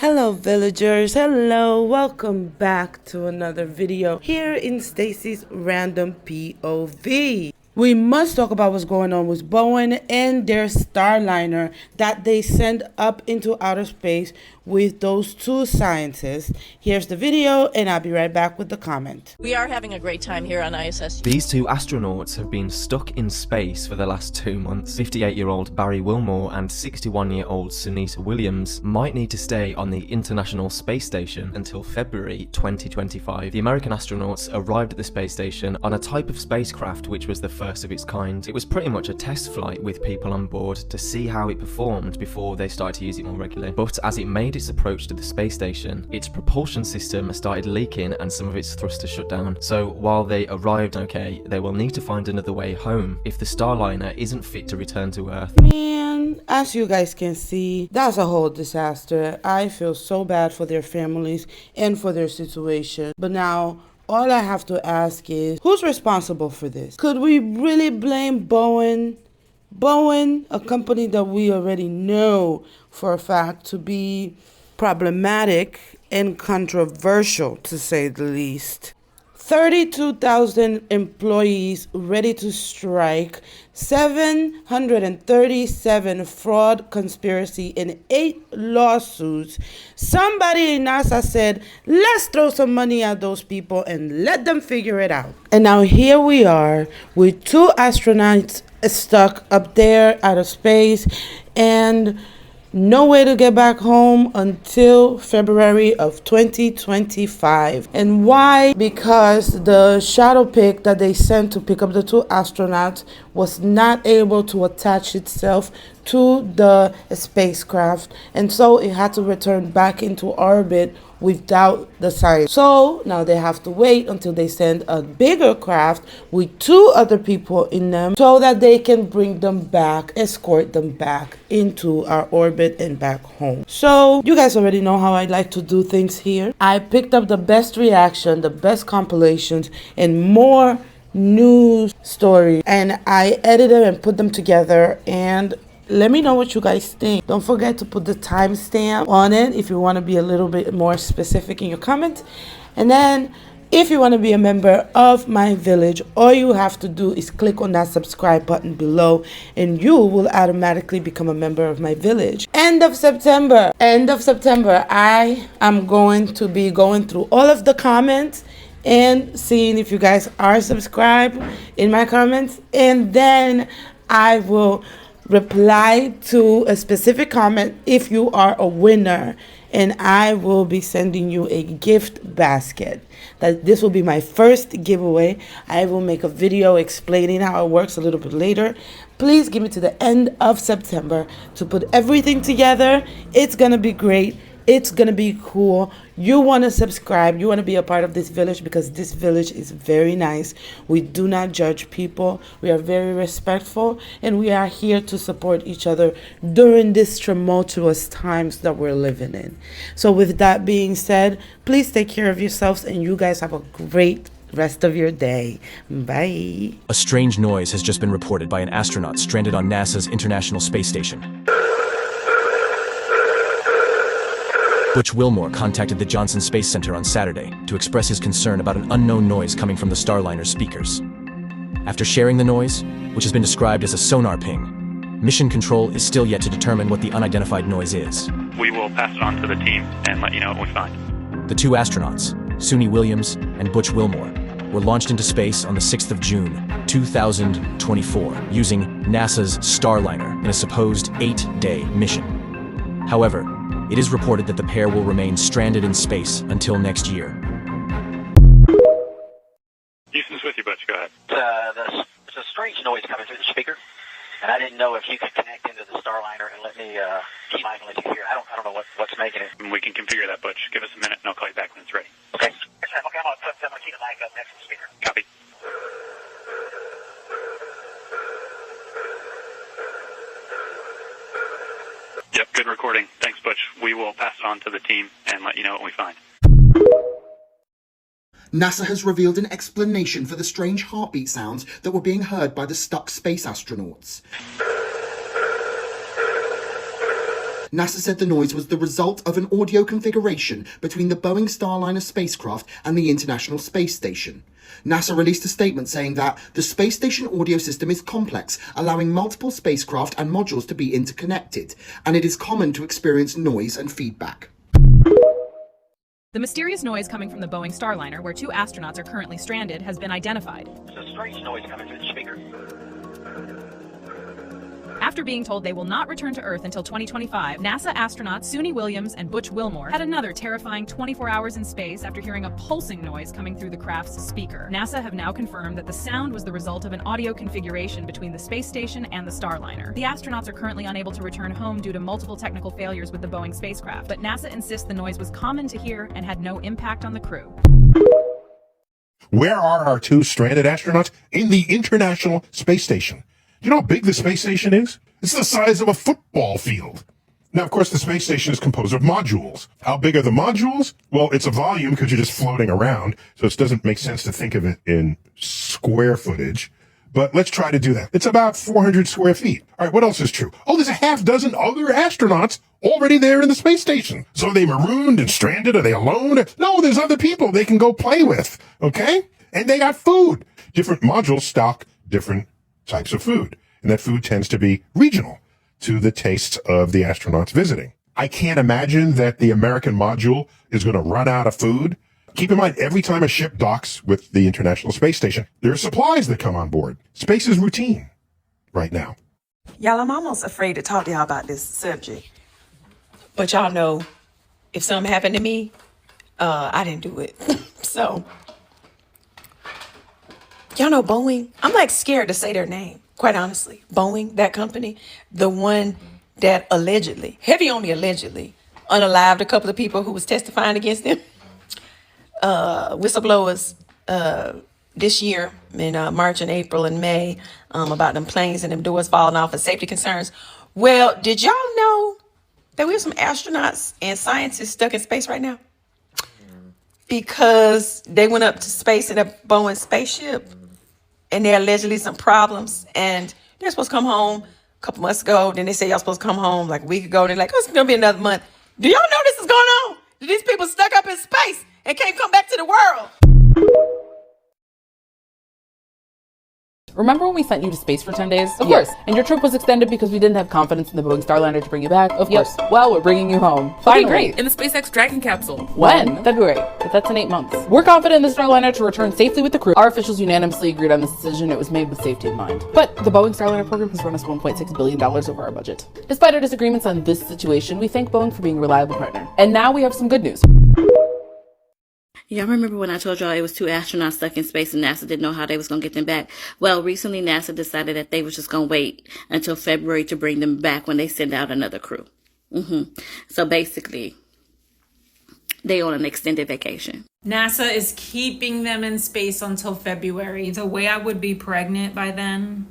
Hello villagers, hello, welcome back to another video here in Stacy's Random POV. We must talk about what's going on with Boeing and their Starliner that they send up into outer space with those two scientists. Here's the video and I'll be right back with the comment. We are having a great time here on ISS. These two astronauts have been stuck in space for the last 2 months. 58-year-old Barry Wilmore and 61-year-old Sunita Williams might need to stay on the International Space Station until February 2025. The American astronauts arrived at the space station on a type of spacecraft which was the first of its kind. It was pretty much a test flight with people on board to see how it performed before they started to use it more regularly. But as it made its approach to the space station, its propulsion system started leaking and some of its thrusters shut down. So while they arrived okay, they will need to find another way home if the Starliner isn't fit to return to Earth. Man, as you guys can see, that's a whole disaster. I feel so bad for their families and for their situation. But now, all I have to ask is, who's responsible for this? Could we really blame Boeing? Boeing, a company that we already know for a fact to be problematic and controversial, to say the least. 32,000 employees ready to strike, 737 fraud, conspiracy, and 8 lawsuits. Somebody in NASA said, let's throw some money at those people and let them figure it out. And now here we are with 2 astronauts stuck up there out of space and no way to get back home until February of 2025. And why? Because the shuttle pick that they sent to pick up the 2 astronauts was not able to attach itself to the spacecraft, and so it had to return back into orbit without the science. So now they have to wait until they send a bigger craft with 2 other people in them so that they can bring them back, escort them back into our orbit and back home. So you guys already know how I like to do things here. I picked up the best reaction, the best compilations, and more news stories, and I edited and put them together, and let me know what you guys think. Don't forget to put the timestamp on it if you want to be a little bit more specific in your comments. And then if you want to be a member of my village, all you have to do is click on that subscribe button below and you will automatically become a member of my village. End of September, I am going to be going through all of the comments and seeing if you guys are subscribed in my comments, and then I will reply to a specific comment if you are a winner, and I will be sending you a gift basket. This will be my first giveaway. I will make a video explaining how it works a little bit later. Please give me to the end of September to put everything together. It's gonna be great. It's gonna be cool. You want to subscribe. You want to be a part of this village because this village is very nice. We do not judge people. We are very respectful, and we are here to support each other during these tumultuous times that we're living in. So with that being said, please take care of yourselves, and you guys have a great rest of your day. Bye. A strange noise has just been reported by an astronaut stranded on NASA's International Space Station. Butch Wilmore contacted the Johnson Space Center on Saturday to express his concern about an unknown noise coming from the Starliner's speakers. After sharing the noise, which has been described as a sonar ping, Mission Control is still yet to determine what the unidentified noise is. We will pass it on to the team and let you know what we find. The 2 astronauts, Suni Williams and Butch Wilmore, were launched into space on the 6th of June, 2024, using NASA's Starliner in a supposed 8-day mission. However, it is reported that the pair will remain stranded in space until next year. Houston's with you, Butch. Go ahead. There's a strange noise coming through the speaker, and I didn't know if you could connect into the Starliner and let me keep my let you hear. I don't know what's making it. We can configure that, Butch. Give us a minute, and I'll call you back when it's ready. Okay. Okay, I'm gonna keep the mic up next to the speaker. Copy. Yep, good recording. Thanks, Butch. We will pass it on to the team and let you know what we find. NASA has revealed an explanation for the strange heartbeat sounds that were being heard by the stuck space astronauts. NASA said the noise was the result of an audio configuration between the Boeing Starliner spacecraft and the International Space Station. NASA released a statement saying that the space station audio system is complex, allowing multiple spacecraft and modules to be interconnected, and it is common to experience noise and feedback. The mysterious noise coming from the Boeing Starliner, where 2 astronauts are currently stranded, has been identified. There's a strange noise coming through the speaker. After being told they will not return to Earth until 2025, NASA astronauts Suni Williams and Butch Wilmore had another terrifying 24 hours in space after hearing a pulsing noise coming through the craft's speaker. NASA have now confirmed that the sound was the result of an audio configuration between the space station and the Starliner. The astronauts are currently unable to return home due to multiple technical failures with the Boeing spacecraft, but NASA insists the noise was common to hear and had no impact on the crew. Where are our 2 stranded astronauts? In the International Space Station. Do you know how big the space station is? It's the size of a football field. Now, of course, the space station is composed of modules. How big are the modules? Well, it's a volume because you're just floating around, so it doesn't make sense to think of it in square footage. But let's try to do that. It's about 400 square feet. All right, what else is true? Oh, there's a half dozen other astronauts already there in the space station. So are they marooned and stranded? Are they alone? No, there's other people they can go play with, okay? And they got food. Different modules stock different types of food. And that food tends to be regional to the tastes of the astronauts visiting. I can't imagine that the American module is going to run out of food. Keep in mind, every time a ship docks with the International Space Station, there are supplies that come on board. Space is routine right now. Y'all, I'm almost afraid to talk to y'all about this subject. But y'all know, if something happened to me, I didn't do it. So, y'all know Boeing? I'm like scared to say their name, quite honestly. Boeing, that company, the one that allegedly, heavy on the allegedly, unalived a couple of people who was testifying against them. Whistleblowers this year in March and April and May about them planes and them doors falling off and safety concerns. Well, did y'all know that we have some astronauts and scientists stuck in space right now? Because they went up to space in a Boeing spaceship and there are allegedly some problems and they're supposed to come home a couple months ago. Then they say y'all supposed to come home like a week ago. They're like, oh, it's going to be another month. Do y'all know this is going on? These people stuck up in space and can't come back to the world. Remember when we sent you to space for 10 days? Of course. And your trip was extended because we didn't have confidence in the Boeing Starliner to bring you back? Of course. Well, we're bringing you home. Finally. Okay, great. In the SpaceX Dragon capsule. When? February. But that's in 8 months. We're confident in the Starliner to return safely with the crew. Our officials unanimously agreed on this decision. It was made with safety in mind. But the Boeing Starliner program has run us $1.6 billion over our budget. Despite our disagreements on this situation, we thank Boeing for being a reliable partner. And now we have some good news. Y'all remember when I told y'all it was 2 astronauts stuck in space and NASA didn't know how they was going to get them back? Well, recently NASA decided that they was just going to wait until February to bring them back when they send out another crew. So basically, they on an extended vacation. NASA is keeping them in space until February. The way I would be pregnant by then.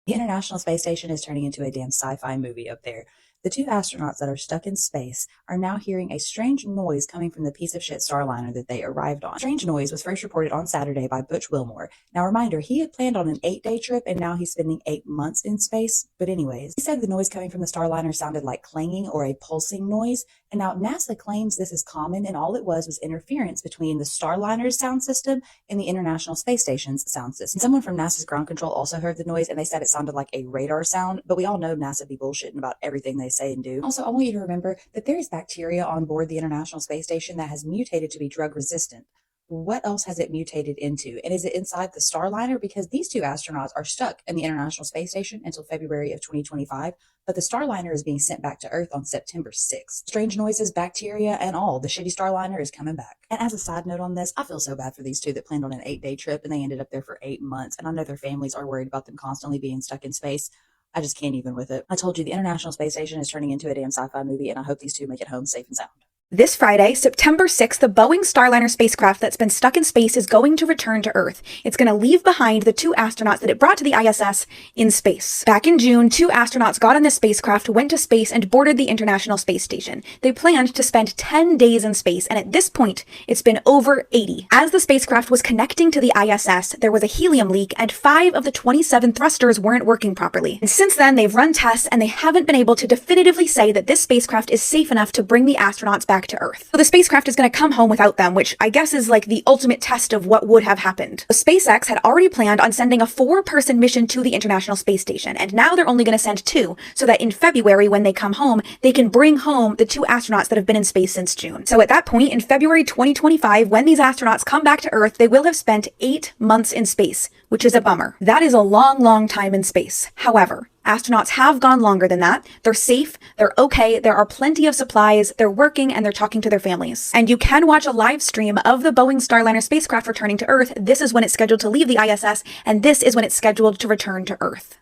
The International Space Station is turning into a damn sci-fi movie up there. The 2 astronauts that are stuck in space are now hearing a strange noise coming from the piece of shit Starliner that they arrived on. Strange noise was first reported on Saturday by Butch Wilmore. Now, reminder, he had planned on an 8-day trip and now he's spending 8 months in space. But anyways, he said the noise coming from the Starliner sounded like clanging or a pulsing noise. And now NASA claims this is common and all it was interference between the Starliner's sound system and the International Space Station's sound system. Someone from NASA's ground control also heard the noise and they said it sounded like a radar sound, but we all know NASA be bullshitting about everything they say and do. Also, I want you to remember that there is bacteria on board the International Space Station that has mutated to be drug resistant. What else has it mutated into? And is it inside the Starliner? Because these 2 astronauts are stuck in the International Space Station until February of 2025, but the Starliner is being sent back to Earth on September 6th. Strange noises, bacteria, and all. The shitty Starliner is coming back. And as a side note on this, I feel so bad for these 2 that planned on an 8-day trip and they ended up there for 8 months. And I know their families are worried about them constantly being stuck in space. I just can't even with it. I told you the International Space Station is turning into a damn sci-fi movie, and I hope these 2 make it home safe and sound. This Friday, September 6th, the Boeing Starliner spacecraft that's been stuck in space is going to return to Earth. It's going to leave behind the 2 astronauts that it brought to the ISS in space. Back in June, 2 astronauts got on this spacecraft, went to space, and boarded the International Space Station. They planned to spend 10 days in space, and at this point, it's been over 80. As the spacecraft was connecting to the ISS, there was a helium leak, and 5 of the 27 thrusters weren't working properly. And since then, they've run tests, and they haven't been able to definitively say that this spacecraft is safe enough to bring the astronauts back to Earth. So the spacecraft is going to come home without them, which I guess is like the ultimate test of what would have happened. So SpaceX had already planned on sending a 4-person mission to the International Space Station, and now they're only going to send 2, so that in February, when they come home, they can bring home the 2 astronauts that have been in space since June. So at that point, in February 2025, when these astronauts come back to Earth, they will have spent 8 months in space, which is a bummer. That is a long, long time in space. However, astronauts have gone longer than that. They're safe, they're okay, there are plenty of supplies, they're working, and they're talking to their families. And you can watch a live stream of the Boeing Starliner spacecraft returning to Earth. This is when it's scheduled to leave the ISS, and this is when it's scheduled to return to Earth.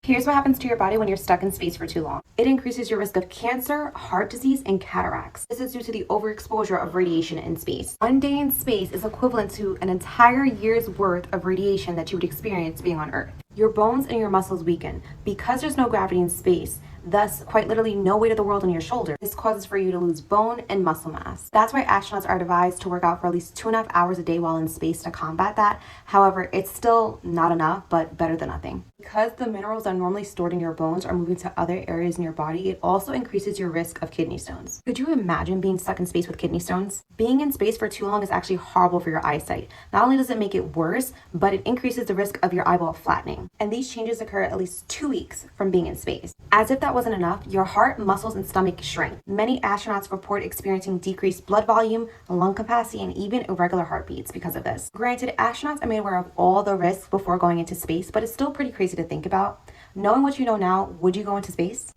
Here's what happens to your body when you're stuck in space for too long. It increases your risk of cancer, heart disease, and cataracts. This is due to the overexposure of radiation in space. 1 day in space is equivalent to an entire year's worth of radiation that you would experience being on Earth. Your bones and your muscles weaken. Because there's no gravity in space, thus quite literally no weight of the world on your shoulder, this causes for you to lose bone and muscle mass. That's why astronauts are advised to work out for at least 2.5 hours a day while in space to combat that. However, it's still not enough, but better than nothing. Because the minerals that are normally stored in your bones are moving to other areas in your body, it also increases your risk of kidney stones. Could you imagine being stuck in space with kidney stones? Being in space for too long is actually horrible for your eyesight. Not only does it make it worse, but it increases the risk of your eyeball flattening. And these changes occur at least 2 weeks from being in space. As if that wasn't enough, your heart, muscles, and stomach shrink. Many astronauts report experiencing decreased blood volume, lung capacity, and even irregular heartbeats because of this. Granted, astronauts are made aware of all the risks before going into space, but it's still pretty crazy to think about. Knowing what you know now, would you go into space?